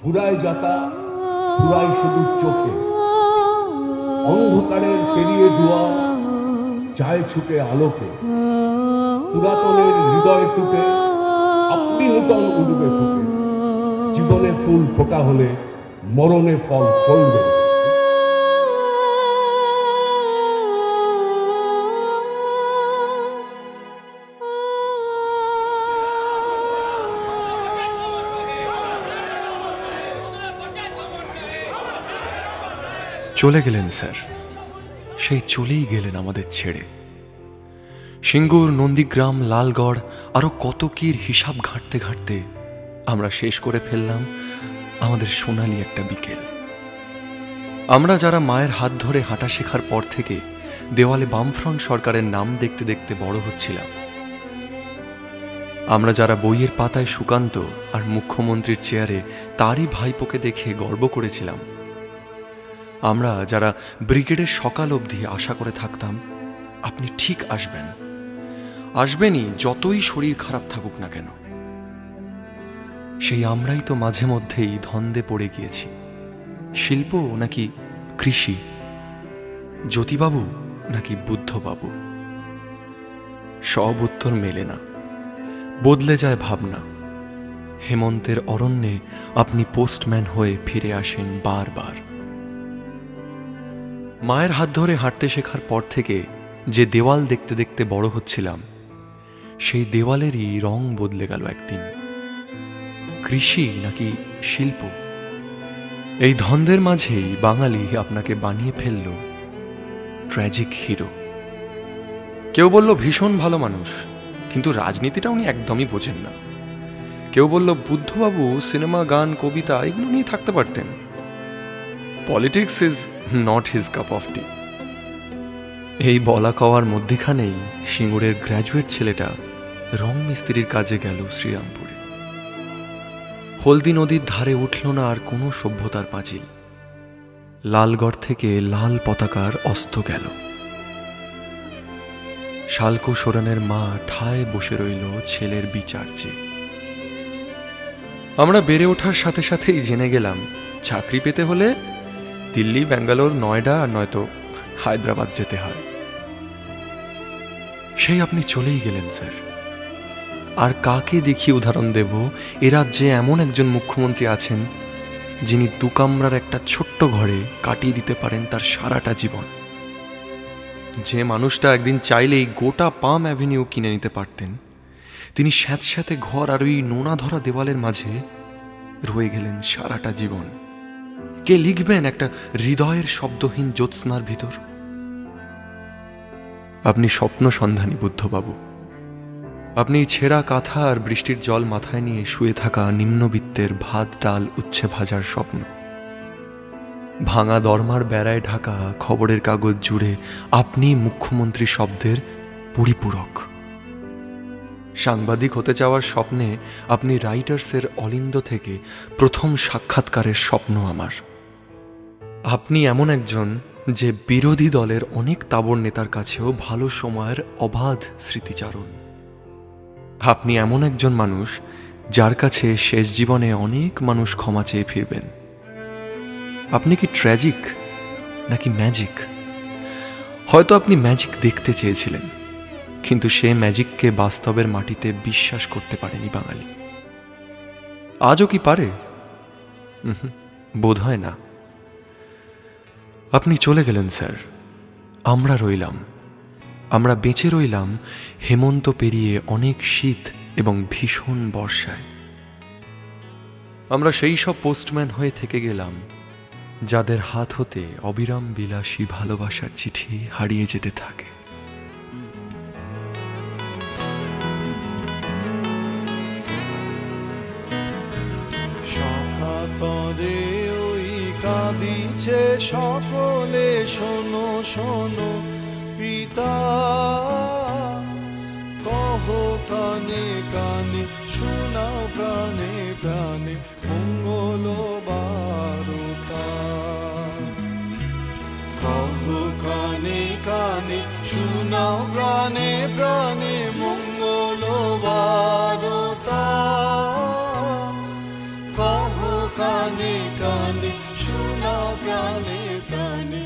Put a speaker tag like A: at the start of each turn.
A: ফুরায় যাতা, ফুরায় সবুজ চোখে, অন্ধকারের পেরিয়ে দুয়ার যায় ছুটে আলোকে। পুরাতনের হৃদয় টুটে আপনি নূতন উঠবে ফুটে। জীবনে ফুল ফোটা হলে মরণে ফল ফলবে।
B: চলে গেলেন স্যার, সেই চলেই গেলেন আমাদের ছেড়ে। সিঙ্গুর, নন্দীগ্রাম, লালগড় আরো কত কির হিসাব ঘাঁটতে ঘাঁটতে আমরা শেষ করে ফেললাম আমাদের সোনালি একটা বিকেল। আমরা যারা মায়ের হাত ধরে হাঁটা শেখার পর থেকে দেওয়ালে বামফ্রন্ট সরকারের নাম দেখতে দেখতে বড় হচ্ছিলাম, আমরা যারা বইয়ের পাতায় সুকান্ত আর মুখ্যমন্ত্রীর চেয়ারে তারই ভাইপোকে দেখে গর্ব করেছিলাম, আমরা যারা ব্রিগেডের সকাল অবধি আশা করে থাকতাম আপনি ঠিক আসবেন, আসবেনই যতই শরীর খারাপ থাকুক না কেন, সেই আমরাই তো মাঝে মধ্যেই ধন্দে পড়ে গিয়েছি। শিল্প নাকি কৃষি, জ্যোতিবাবু নাকি বুদ্ধবাবু, সব উত্তর মেলে না, বদলে যায় ভাবনা। হেমন্তের অরণ্যে আপনি পোস্টম্যান হয়ে ফিরে আসেন বারবার। মায়ের হাত ধরে হাঁটতে শেখার পর থেকে যে দেওয়াল দেখতে দেখতে বড় হচ্ছিলাম, সেই দেওয়ালেরই রং বদলে গেল একদিন। কৃষি নাকি শিল্প, এই দ্বন্দ্বের মাঝেই বাঙালি আপনাকে বানিয়ে ফেলল ট্র্যাজিক হিরো। কেউ বলল ভীষণ ভালো মানুষ, কিন্তু রাজনীতিটা উনি একদমই বোঝেন না। কেউ বলল বুদ্ধবাবু সিনেমা, গান, কবিতা এগুলো নিয়ে থাকতে পারতেন। Politics is not his cup of tea. এই বলা কওয়ার মধ্যখানেই সিঙ্গুরের গ্র্যাজুয়েট ছেলেটা রং মিস্ত্রির কাজে গেল শ্রীরামপুরে। হলদি নদীর ধারে উঠল না আর কোনো সভ্যতার পাঁচিল। লালগড় থেকে লাল পতাকার অস্ত গেল। শালকু সোরেনের মা ঠায় বসে রইল ছেলের বিচার চেয়ে। আমরা বেড়ে ওঠার সাথে সাথেই জেনে গেলাম চাকরি পেতে হলে দিল্লি, ব্যাঙ্গালোর, নয়ডা আর নয়তো হায়দ্রাবাদ যেতে হয়। সেই আপনি চলেই গেলেন স্যার। আর কাকে দেখিয়ে উদাহরণ দেব এ রাজ্যে এমন একজন মুখ্যমন্ত্রী আছেন যিনি দুকামরার একটা ছোট্ট ঘরে কাটিয়ে দিতে পারেন তার সারাটা জীবন। যে মানুষটা একদিন চাইলেই গোটা পাম অ্যাভিনিউ কিনে নিতে পারতেন, তিনি স্যাঁতস্যাঁতে ঘর আর ওই নোনা ধরা দেওয়ালের মাঝে রয়ে গেলেন সারাটা জীবন। কে লিখবেন একটা হৃদয়ের শব্দহীন জ্যোৎস্নার ভিতর? আপনি স্বপ্ন সন্ধানী বুদ্ধবাবু। আপনি ছেঁড়া কাঁথা আর বৃষ্টির জল মাথায় নিয়ে শুয়ে থাকা নিম্নবিত্তের ভাত, ডাল, উচ্ছে ভাজার স্বপ্ন। ভাঙা দরমার বেড়ায় ঢাকা খবরের কাগজ জুড়ে আপনি মুখ্যমন্ত্রী শব্দের পরিপূরক। সাংবাদিক হতে চাওয়ার স্বপ্নে আপনি রাইটার্সের অলিন্দ থেকে প্রথম সাক্ষাৎকারের স্বপ্ন আমার। আপনি এমন একজন যে বিরোধী দলের অনেক তাবড় নেতার কাছেও ভালো সময়ের অবাধ স্মৃতিচারণ। আপনি এমন একজন মানুষ যার কাছে শেষ জীবনে অনেক মানুষ ক্ষমা চেয়ে ফিরবেন। আপনি কি ট্র্যাজিক নাকি ম্যাজিক? হয়তো আপনি ম্যাজিক দেখতে চেয়েছিলেন, কিন্তু সে ম্যাজিককে বাস্তবের মাটিতে বিশ্বাস করতে পারেনি বাঙালি। আজও কি পারে? বোধ হয় না। আপনি চলে গেলেন স্যার, আমরা রইলাম। আমরা বেঁচে রইলাম হেমন্ত পেরিয়ে অনেক শীত এবং ভীষণ বর্ষায়। আমরা সেই সব পোস্টম্যান হয়ে থেকে গেলাম যাদের হাত হতে অবিরাম বিলাসী ভালোবাসার চিঠি হারিয়ে যেতে থাকে।
C: সখাতরে ওই কাঁদিছে সকলে, শোনো শোনো পিতা, কহ কানে কানে, শোনাও প্রাণে প্রাণে মঙ্গল বারতা। কহ কানে কানে, শোনাও প্রাণে প্রাণে মঙ্গল বারতা। কহ কানে কানে শোনাও প্রাণে প্রাণে